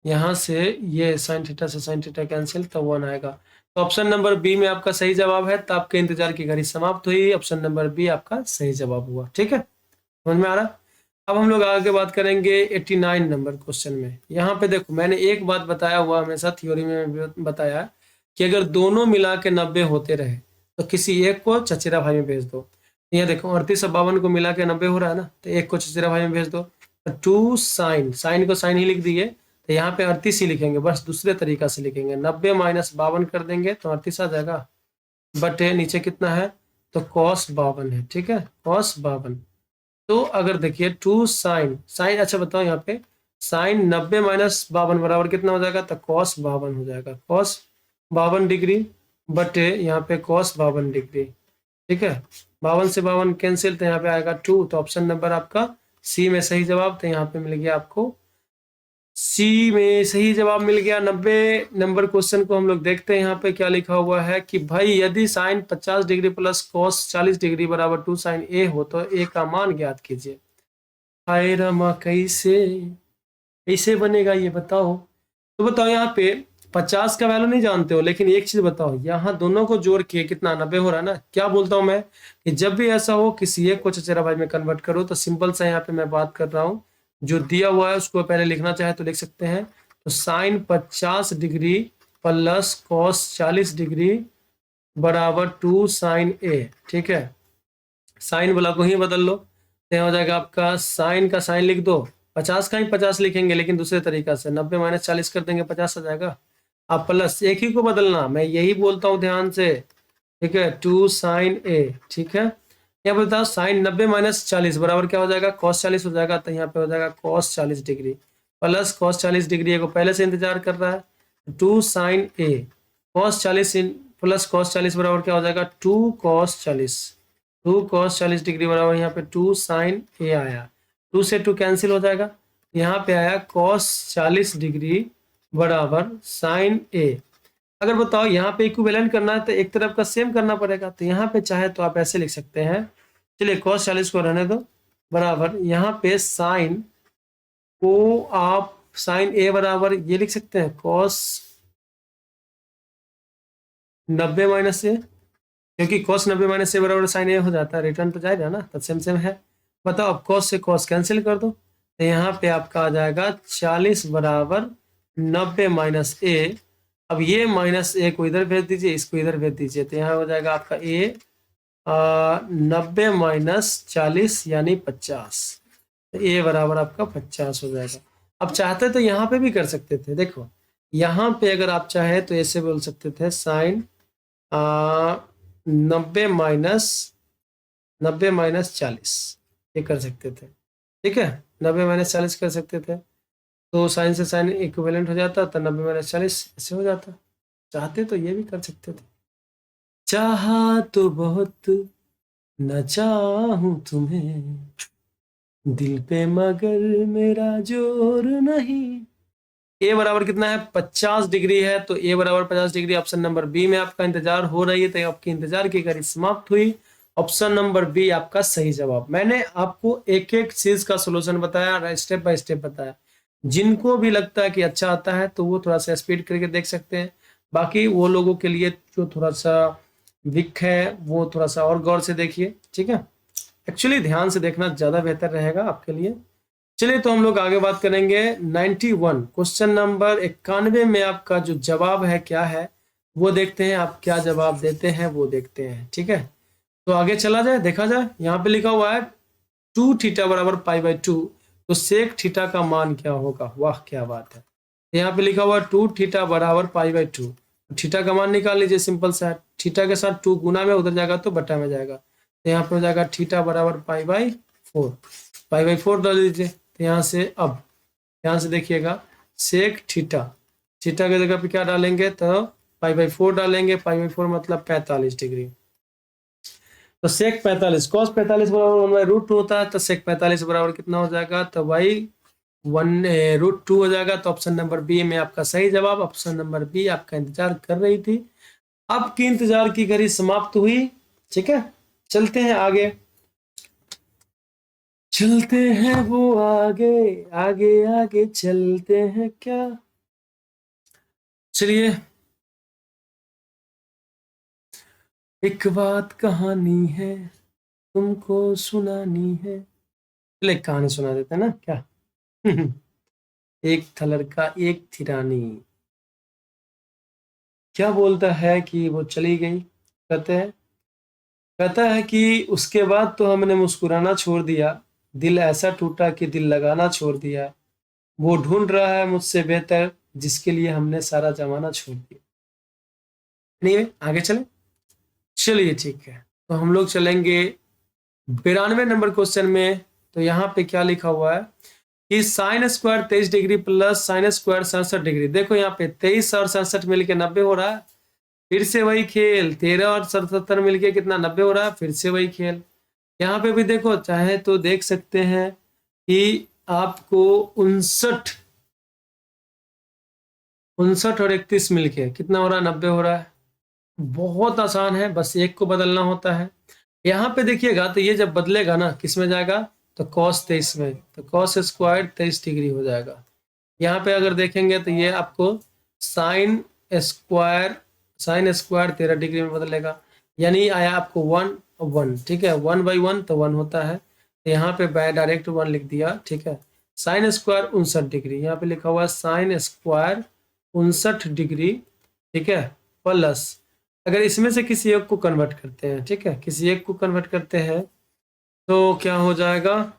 A: यहाँ से ये साइन थीटा से साइन थीटा कैंसिल, तो 1 आएगा। तो ऑप्शन नंबर बी में आपका सही जवाब है, तो आपके इंतजार की घड़ी समाप्त हुई, ऑप्शन नंबर बी आपका सही जवाब हुआ, ठीक है, समझ में आ रहा। अब हम लोग आगे बात करेंगे 89 नंबर क्वेश्चन में। यहाँ पे देखो, मैंने एक बात बताया हुआ हमेशा थ्योरी में भी बताया कि अगर दोनों मिला के 90 होते रहे तो किसी एक को चचेरा भाई में भेज दो। ये देखो 38 और 52 को मिला के 90 हो रहा है ना, तो एक को चचेरा भाई में भेज दो। तो 2 साइन, साइन को साइन ही लिख दिए, तो यहाँ पे 38 ही लिखेंगे, बस दूसरे तरीका से लिखेंगे, 90 - 52 कर देंगे तो 38 आ जाएगा, बटे नीचे कितना है, तो cos 52 है, ठीक है, cos 52। तो अगर देखिए 2 साइन, साइन अच्छा बताओ यहाँ पे साइन 90 - 52 बराबर कितना हो जाएगा, तो cos 52 हो जाएगा, cos 52 डिग्री बटे यहाँ पे cos 52 डिग्री। ठीक है, 52 से 52 कैंसिल, तो यहाँ पे आएगा 2। तो ऑप्शन नंबर आपका सी में सही जवाब। तो यहाँ पे मिल गया आपको सी में सही जवाब मिल गया। 90 नंबर क्वेश्चन को हम लोग देखते हैं। यहाँ पे क्या लिखा हुआ है कि भाई यदि sine 50 degree plus cos 40 degree बराबर 2 साइन ए हो तो ए का मान ज्ञात कीजिए। हाय रमा, कैसे कैसे बनेगा ये बताओ। तो बताओ, यहाँ पे 50 का वैल्यू नहीं जानते हो, लेकिन एक चीज बताओ, यहाँ दोनों को जोड़ के कितना 90 हो रहा है ना। क्या बोलता हूँ मैं कि जब भी ऐसा हो किसी एक को चचेरा भाई में कन्वर्ट करो, तो सिंपल सा यहाँ पे मैं बात कर रहा हूँ, जो दिया हुआ है उसको पहले लिखना चाहे तो लिख सकते हैं। तो sine 50 degree plus cos 40 degree बराबर 2 साइन ए। ठीक है, साइन वाला को ही बदल लो, तो हो जाएगा आपका साइन का साइन लिख दो, 50 का ही 50 लिखेंगे लेकिन दूसरे तरीका से 90 माइनस 40 कर देंगे, 50 आ जाएगा। अब प्लस एक ही को बदलना, मैं यही बोलता हूँ ध्यान से। ठीक है, 2 साइन ए। ठीक है, यहाँ पे बताओ साइन 90 माइनस 40 बराबर क्या हो जाएगा, कॉस 40 हो जाएगा। तो यहाँ पे हो जाएगा cos 40 degree plus cos 40 degree को पहले से इंतजार कर रहा है, 2 साइन ए कॉस 40 प्लस कॉस 40 बराबर क्या हो जाएगा, 2 कॉस 40। 2 कॉस 40 डिग्री बराबर यहाँ पे 2 साइन ए आया, 2 से 2 कैंसिल हो जाएगा। यहाँ पे आया कॉस 40 डिग्री बराबर साइन ए। अगर बताओ यहाँ पे इक्विवेलेंट करना है तो एक तरफ का सेम करना पड़ेगा। तो यहाँ पे चाहे तो आप ऐसे लिख सकते हैं, चलिए cos 40 को रहने दो, बराबर यहाँ पे साइन को आप साइन ए बराबर ये लिख सकते हैं cos 90 माइनस ए, क्योंकि cos 90 माइनस ए बराबर साइन ए हो जाता है, रिटर्न तो जाएगा ना, तो सेम सेम है। बताओ अब cos से cos कैंसिल कर दो, तो यहाँ पे आपका आ जाएगा 40 बराबर 90 माइनस ए। अब ये माइनस ए को इधर भेज दीजिए, इसको इधर भेज दीजिए, तो यहाँ हो जाएगा आपका ए 90 माइनस 40 यानी 50। तो ए बराबर आपका 50 हो जाएगा। अब चाहते तो यहाँ पे भी कर सकते थे, देखो यहाँ पे अगर आप चाहे तो ऐसे बोल सकते थे साइन 90 माइनस 40 ये कर सकते थे। ठीक है, 90 माइनस 40 कर सकते थे, तो साइन से साइन इक्विवेलेंट हो जाता, तो 90 माइनस 40 ऐसे हो जाता। चाहते तो ये भी कर सकते थे। चाहा तो बहुत न चाहूं तुम्हें, दिल पे मगर मेरा जोर नहीं। ए बराबर कितना है, 50 डिग्री है, तो ए बराबर 50 डिग्री ऑप्शन नंबर बी में आपका इंतजार हो रही है। तो आपकी इंतजार की घड़ी समाप्त हुई, ऑप्शन नंबर बी आपका सही जवाब। मैंने आपको एक एक चीज का सोल्यूशन बताया, स्टेप बाय स्टेप बताया। जिनको भी लगता है कि अच्छा आता है तो वो थोड़ा सा स्पीड करके देख सकते हैं, बाकी वो लोगों के लिए जो थोड़ा सा वीक है वो थोड़ा सा और गौर से देखिए। ठीक है, एक्चुअली ध्यान से देखना ज्यादा बेहतर रहेगा आपके लिए। चलिए तो हम लोग आगे बात करेंगे 91 क्वेश्चन नंबर 91 में आपका जो जवाब है क्या है वो देखते हैं, आप क्या जवाब देते हैं वो देखते हैं। ठीक है, तो आगे चला जाए, देखा जाए। यहाँ पे लिखा हुआ है 2 थीटा बराबर π/2, तो सेक थीटा का मान क्या होगा। वाह क्या बात है, यहाँ पे लिखा हुआ है 2 थीटा बराबर π/2, थीटा का मान निकाल लीजिए, सिंपल सा है। थीटा के साथ 2 गुना में उधर जाएगा तो बटा में जाएगा, तो यहाँ पे हो जाएगा थीटा बराबर π/4, π/4 डाल दीजिए। तो यहाँ से अब यहाँ से देखिएगा सेक थीटा, थीटा की जगह पे क्या डालेंगे तो π/4 डालेंगे, π/4 मतलब 45 डिग्री। तो सेक 45 कॉस 45 बराबर 1/√2 होता है, तो सेक 45 बराबर कितना हो जाएगा, तो भाई 1√2 हो जाएगा। तो ऑप्शन नंबर बी में आपका सही जवाब, ऑप्शन नंबर बी आपका इंतजार कर रही थी। आपकी इंतजार की घड़ी समाप्त हुई। ठीक है, चलते हैं आगे, चलते हैं वो आगे आगे आगे चलते हैं क्या। चलिए, एक बात कहानी है तुमको सुनानी है, चलिए कहानी सुना देते हैं ना क्या। एक था लड़का एक थी रानी, क्या बोलता है कि वो चली गई, कहता है कि उसके बाद तो हमने मुस्कुराना छोड़ दिया, दिल ऐसा टूटा कि दिल लगाना छोड़ दिया, वो ढूंढ रहा है मुझसे बेहतर जिसके लिए हमने सारा जमाना छोड़ दिया। नहीं आगे चले, चलिए ठीक है, तो हम लोग चलेंगे 92 नंबर क्वेश्चन में। तो यहाँ पे क्या लिखा हुआ है कि sine square 23 degree plus sine square 67 degree. देखो यहाँ पे 23 और 67 मिलकर 90 हो रहा है, फिर से वही खेल, 13 और 77 मिलके कितना 90 हो रहा है, फिर से वही खेल। यहाँ पे भी देखो, चाहे तो देख सकते हैं कि आपको 59 और 31 मिलके कितना हो रहा है, 90 हो रहा है। बहुत आसान है, बस एक को बदलना होता है। यहाँ पे देखिएगा तो ये जब बदलेगा ना, किस में जाएगा, तो cos 23 में, तो cos स्क्वायर 23 डिग्री हो जाएगा। यहाँ पे अगर देखेंगे तो ये आपको स्क्वायर साइन स्क्वायर 13 डिग्री में बदलेगा, यानी आया आपको 1 1, ठीक है, 1/1 तो 1 होता है, तो यहाँ पे बाय डायरेक्ट 1 लिख दिया, ठीक है। साइन स्क्वायर 59 डिग्री, यहाँ पे लिखा हुआ है साइन स्क्वायर 59 डिग्री, ठीक है, प्लस अगर इसमें से किसी एक को कन्वर्ट करते हैं, ठीक है, किसी एक को कन्वर्ट करते हैं तो क्या हो जाएगा,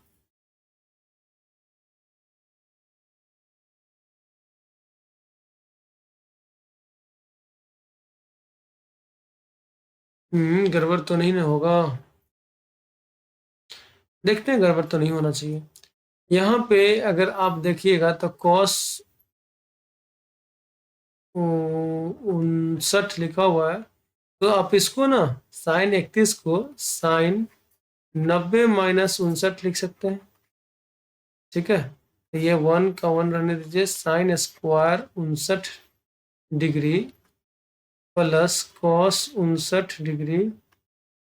A: गड़बड़ तो नहीं ना होगा, देखते हैं, गड़बड़ तो नहीं होना चाहिए। यहाँ पे अगर आप देखिएगा तो cos 59 लिखा हुआ है, तो आप इसको ना साइन 31 को साइन 90 माइनस 59 लिख सकते हैं, ठीक है। तो ये 1 का 1 रहने दीजिए, sine square 59 degree plus cos 59 degree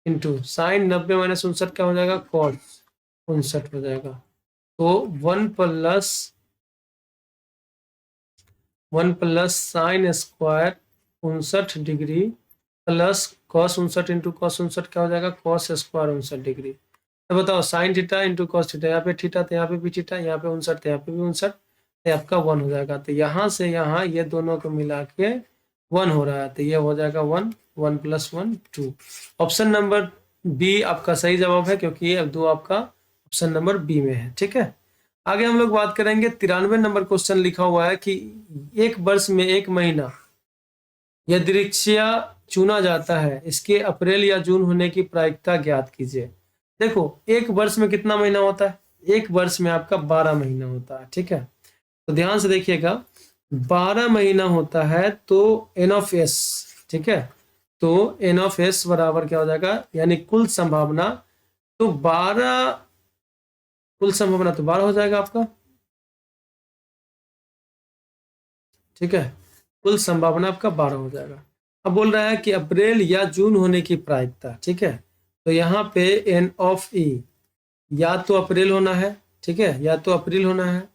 A: into sine 90 minus 59 क्या हो जाएगा, cos 59 हो जाएगा। तो 1 plus sine square 59 degree plus cos 59 into cos 59 क्या हो जाएगा, cos स्क्वायर 59 डिग्री। तो बताओ sine theta into cos theta, यहाँ पे थीटा तो यहाँ पे भी थीटा, यहाँ पे 59 तो यहाँ पे भी 59, तो आपका 1 हो जाएगा। तो यहाँ से यहाँ ये दोनों को मिला के 1 हो रहा है, तो ये हो जाएगा 1, 1 प्लस 1 2। ऑप्शन नंबर बी आपका सही जवाब है, क्योंकि ये अब दो आपका ऑप्शन नंबर बी में है, ठीक है। आगे हम लोग बात करेंगे 93 नंबर क्वेश्चन लिखा हुआ है कि एक वर्ष में एक महीना यदृच्छया चुना जाता है, इसके अप्रैल या जून होने की प्रायिकता ज्ञात कीजिए। देखो एक वर्ष में कितना महीना होता है, एक वर्ष में आपका 12 महीना होता है, ठीक है। तो ध्यान से देखिएगा, 12 महीना होता है तो एन ऑफ एस, ठीक है, तो एन ऑफ एस बराबर क्या हो जाएगा, यानी कुल संभावना, तो 12 कुल संभावना तो 12 हो जाएगा आपका, ठीक है, कुल संभावना आपका 12 हो जाएगा। अब बोल रहा है कि अप्रैल या जून होने की प्रायिकता, ठीक है, तो यहाँ पे एन ऑफ ई या तो अप्रैल होना है, ठीक है, या तो अप्रैल होना है,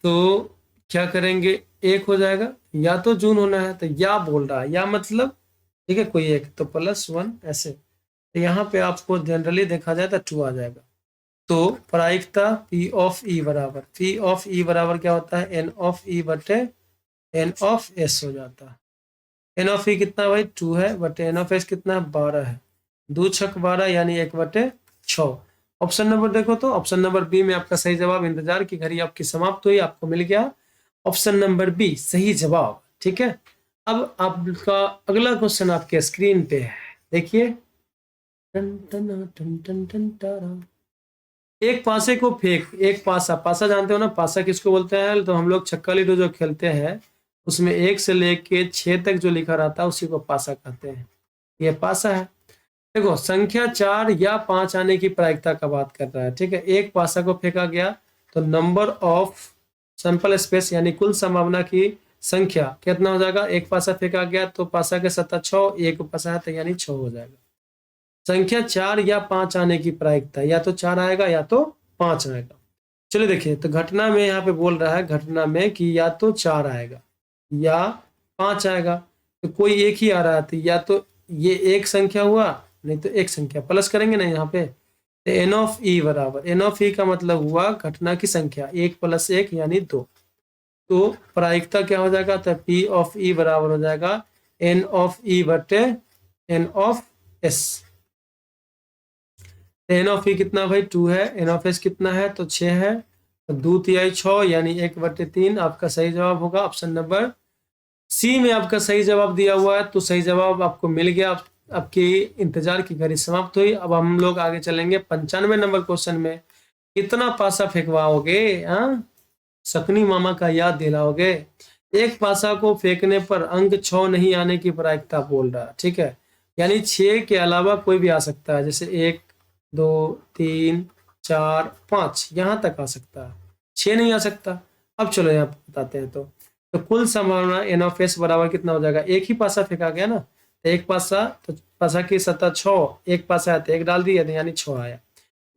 A: तो क्या करेंगे, एक हो जाएगा, या तो जून होना है, तो या बोल रहा है, या मतलब ठीक है कोई एक, तो +1 ऐसे, तो यहाँ पे आपको जनरली देखा जाए तो 2 आ जाएगा। तो प्रायिकता P ऑफ ई बराबर क्या होता है, एन ऑफ ई बटे एन ऑफ एस हो जाता है। एन ऑफ ई कितना भाई 2 है, बटे एन ऑफ एस कितना है 12 है, 2 छक 12 यानी 1/6। ऑप्शन नंबर देखो, तो ऑप्शन नंबर बी में आपका सही जवाब, इंतजार की घड़ी आपकी समाप्त हुई, आपको मिल गया ऑप्शन नंबर बी सही जवाब, ठीक है। अब आपका अगला क्वेश्चन आपके स्क्रीन पे है, देखिए, टन टन टन टन टन टारा। एक पासे को फेंक, एक पासा, पासा जानते हो ना, पासा किसको बोलते हैं, तो हम लोग छक्का लीडो जो खेलते हैं उसमें 1 से लेके 6 तक जो लिखा रहता है उसी को पासा कहते हैं, ये पासा है। देखो संख्या 4 या 5 आने की प्रायिकता का बात कर रहा है, ठीक है। एक पासा को फेंका गया तो नंबर ऑफ सैंपल स्पेस यानी कुल संभावना की संख्या कितना हो जाएगा, एक पासा फेंका गया तो पासा के 7 6, एक पासा है तो यानी 6 हो जाएगा। संख्या 4 या 5 आने की प्रायिकता, या तो 4 आएगा या तो 5 आएगा। चलिए देखिए, तो घटना में यहाँ पे बोल रहा है, घटना में कि या तो 4 आएगा या 5 आएगा, तो कोई एक ही आ रहा है, तो या तो ये एक संख्या हुआ, नहीं तो एक संख्या, प्लस करेंगे ना यहाँ पे, तो एन ऑफ ई बराबर, एन ऑफ ई का मतलब हुआ घटना की संख्या, 1 + 1 यानी 2, तो प्रायिकता क्या हो जाएगा, तो पी ऑफ ई बराबर हो जाएगा एन ऑफ ई बटे N of S. N of E कितना भाई 2 है, एन ऑफ एस कितना है तो 6 है, तो 2 तिहाई 6 यानी 1/3 आपका सही जवाब होगा। ऑप्शन नंबर सी में आपका सही जवाब दिया हुआ है, तो सही जवाब आपको मिल गया, आपकी इंतजार की घड़ी समाप्त हुई। अब हम लोग आगे चलेंगे 95 नंबर क्वेश्चन में, कितना पासा फेंकवाओगे, हाँ सकनी मामा का याद दिलाओगे। एक पासा को फेंकने पर अंक 6 नहीं आने की प्रायिकता बोल रहा है, ठीक है। यानी 6 के अलावा कोई भी आ सकता है, जैसे 1 2 3 4 5 यहाँ तक आ सकता है, 6 नहीं आ सकता। अब चलो यहाँ पे बताते हैं। तो कुल संभावना एन ऑफ एस बराबर कितना हो जाएगा, एक ही पासा फेंका गया ना, तो एक पासा, तो पासा की सतह 6, एक पासा है तो एक डाल दिया, यानी 6 आया।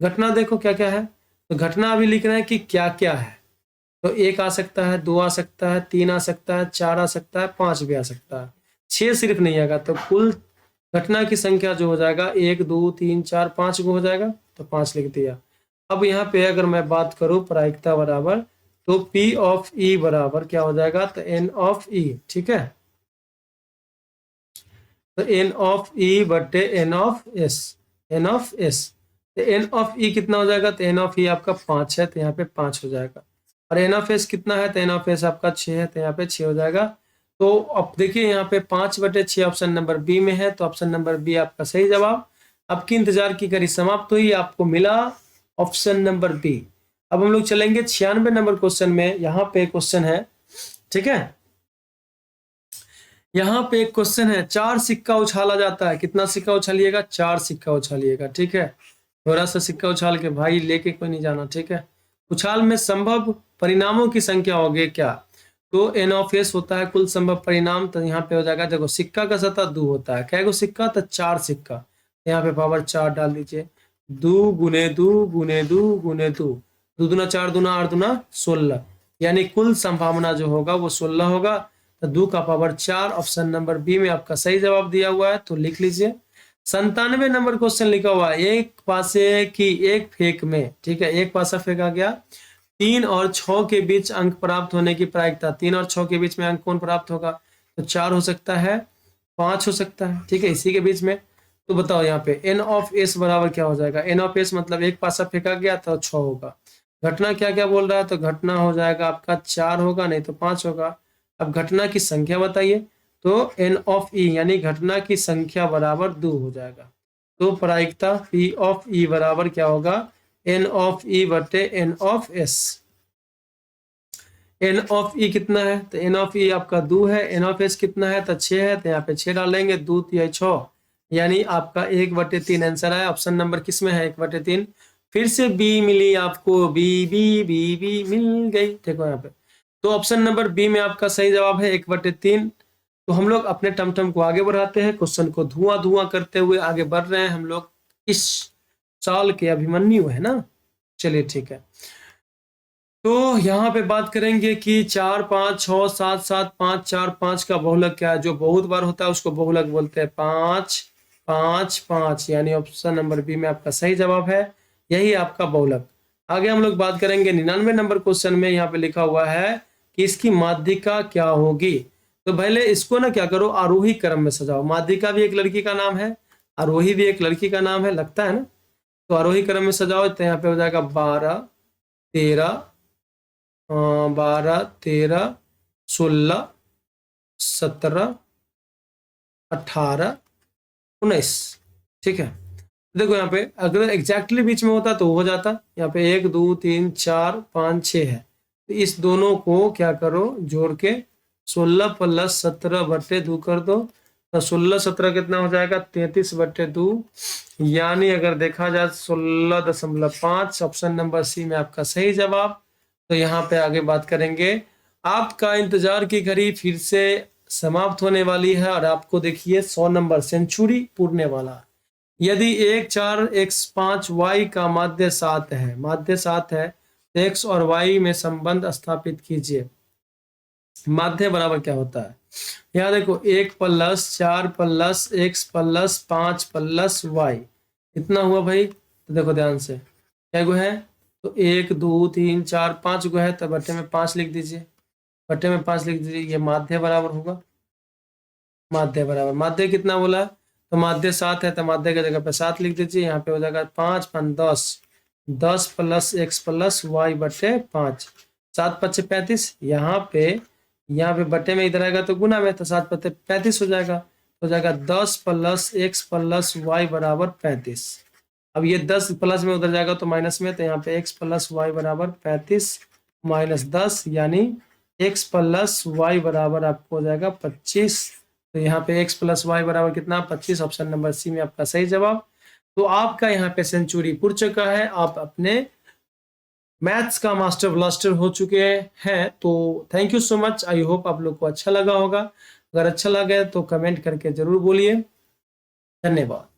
A: घटना देखो क्या क्या है, तो घटना अभी लिख रहे हैं कि क्या क्या है। तो 1 आ सकता है, 2 आ सकता है, 3 आ सकता है, 4 आ सकता है, 5 भी आ सकता है, 6 सिर्फ नहीं आएगा। तो कुल घटना की संख्या जो हो जाएगा 1 2 3 4 5 को हो जाएगा, तो 5 लिख दिया। अब यहाँ पे अगर मैं बात करूं प्रायिकता बराबर, तो P ऑफ E बराबर क्या हो जाएगा, तो N ऑफ E, ठीक है। तो N ऑफ E बटे N of S, N of S, तो N ऑफ E कितना हो जाएगा, तो N ऑफ E आपका 5 है, तो यहाँ पे 5 हो जाएगा। और N ऑफ S कितना है, तो N ऑफ S आपका 6 है, तो यहाँ पे 6 हो जाएगा। तो अब देखिए यहाँ पे 5/6 ऑप्शन नंबर बी में है, तो ऑप्शन नंबर बी आपका सही जवाब। आपकी इंतजार की कड़ी समाप्त हुई, आपको मिला ऑप्शन नंबर बी। अब हम लोग चलेंगे 96 नंबर क्वेश्चन में। यहाँ पे क्वेश्चन है, ठीक है। यहाँ पे एक क्वेश्चन है, 4 सिक्का उछाला जाता है, कितना सिक्का उछालिएगा, 4 सिक्का उछालिएगा, ठीक है। थोड़ा सा सिक्का उछाल के भाई लेके कोई नहीं जाना, ठीक है। उछाल में संभव परिणामों की संख्या होगी क्या, तो एन ऑफ एस होता है कुल संभव परिणाम। तो यहाँ पे हो जाएगा, देखो सिक्का का सतह 2 होता है, कै गो सिक्का, तो 4 सिक्का, यहाँ पे पावर 4 डाल दीजिए। 2 गुने 2 गुने 2 गुने 2, 2 दूना 4 दूना 8 दूना 16, यानी कुल संभावना जो होगा वो 16 होगा। तो 2 का पावर 4, ऑप्शन नंबर बी में आपका सही जवाब दिया हुआ है, तो लिख लीजिए। 97 नंबर क्वेश्चन लिखा हुआ है, एक पासे की एक फेंक में, ठीक है, एक पासा फेंका गया, 3 और 6 के बीच अंक प्राप्त होने की प्रायिकता, 3 और 6 के बीच में अंक कौन प्राप्त होगा, तो 4 हो सकता है, 5 हो सकता है, ठीक है, इसी के बीच में। तो बताओ यहाँ पे एन ऑफ एस बराबर क्या हो जाएगा, एन ऑफ एस मतलब एक पासा फेंका गया तो 6 होगा। घटना क्या क्या बोल रहा है, तो घटना हो जाएगा आपका 4 होगा, नहीं तो 5 होगा। अब घटना की संख्या बताइए, तो एन ऑफ ई यानी घटना की संख्या बराबर 2 हो जाएगा। तो प्रायिकता पी ऑफ ई बराबर क्या होगा, एन ऑफ ई बटे N of S. N of E कितना है, तो एन ऑफ ई आपका 2 है, एन ऑफ एस कितना है, तो 6 है, तो यहाँ पे 6 डालेंगे, 2 3 6, यानी आपका 1/3 आंसर है। ऑप्शन नंबर किस में है, 1/3। फिर से बी मिली आपको, बी बी बी बी मिल गई, देखो यहाँ पे। तो ऑप्शन नंबर बी में आपका सही जवाब है 1/3। तो हम लोग अपने टमटम को आगे बढ़ाते हैं, क्वेश्चन को धुआं धुआं करते हुए आगे बढ़ रहे हैं हम लोग, इस साल के अभिमन्यु है ना। चलिए ठीक है, तो यहाँ पे बात करेंगे कि 4 5 6 7 7 5 4 5 का बहुलक क्या है, जो बहुत बार होता है उसको बहुलक बोलते हैं। 5 5 5, यानी ऑप्शन नंबर बी में आपका सही जवाब है, यही आपका बहुलक। आगे हम लोग बात करेंगे 99 नंबर क्वेश्चन में। यहाँ पे लिखा हुआ है कि इसकी माध्यिका क्या होगी। तो पहले इसको ना क्या करो, आरोही क्रम में सजाओ। माध्यिका भी एक लड़की का नाम है, आरोही भी एक लड़की का नाम है, लगता है ना। तो आरोही क्रम में सजाओ, तो यहाँ पे हो जाएगा 12 13 12 13 16 17 18 19, ठीक है। देखो यहाँ पे अगर एग्जैक्टली बीच में होता तो हो जाता, यहाँ पे 1 2 3 4 5 6 है, तो इस दोनों को क्या करो जोड़ के 16 + 17/2 कर दो, तो 16 17 कितना हो जाएगा, 33/2, यानी अगर देखा जाए 16.5, ऑप्शन नंबर सी में आपका सही जवाब। तो यहाँ पे आगे बात करेंगे, आपका इंतजार की घड़ी फिर से समाप्त होने वाली है, और आपको देखिए 100 नंबर सेंचुरी पूरने वाला। यदि 1 4 x 5 y का माध्य 7 है, माध्य 7 है, तो x और y में संबंध स्थापित कीजिए। माध्य बराबर क्या होता है, यहाँ देखो 1 + 4 + x + 5 + y, कितना हुआ भाई, तो देखो ध्यान से क्या गो है, तो 1 2 3 4 5 गो है, तो बट्टे में 5 लिख दीजिए, बट्टे में 5 लिख दीजिए, ये माध्य बराबर होगा। माध्य बराबर माध्य कितना बोला, तो माध्य 7 है, तो माध्य की जगह पे 7 लिख दीजिए, यहाँ पे हो जाएगा 5 5 10, 10 + x + y बटे 5, 7 5 35, यहाँ पे बटे में इधर आएगा तो गुना में, तो 7 5 35 हो जाएगा, हो जाएगा 10 + x + y बराबर 35। अब ये 10 प्लस में उधर जाएगा तो माइनस में, तो यहाँ पे x + y बराबर 35 - 10, यानी x प्लस वाई बराबर आपको हो जाएगा 25। तो यहाँ पे x प्लस वाई बराबर कितना 25, ऑप्शन नंबर सी में आपका सही जवाब। तो आपका यहाँ पे सेंचुरी पुर चुका है, आप अपने मैथ्स का मास्टर ब्लास्टर हो चुके हैं। तो thank you so much, I hope आप लोग को अच्छा लगा होगा। अगर अच्छा लगे तो कमेंट करके जरूर बोलिए। धन्यवाद।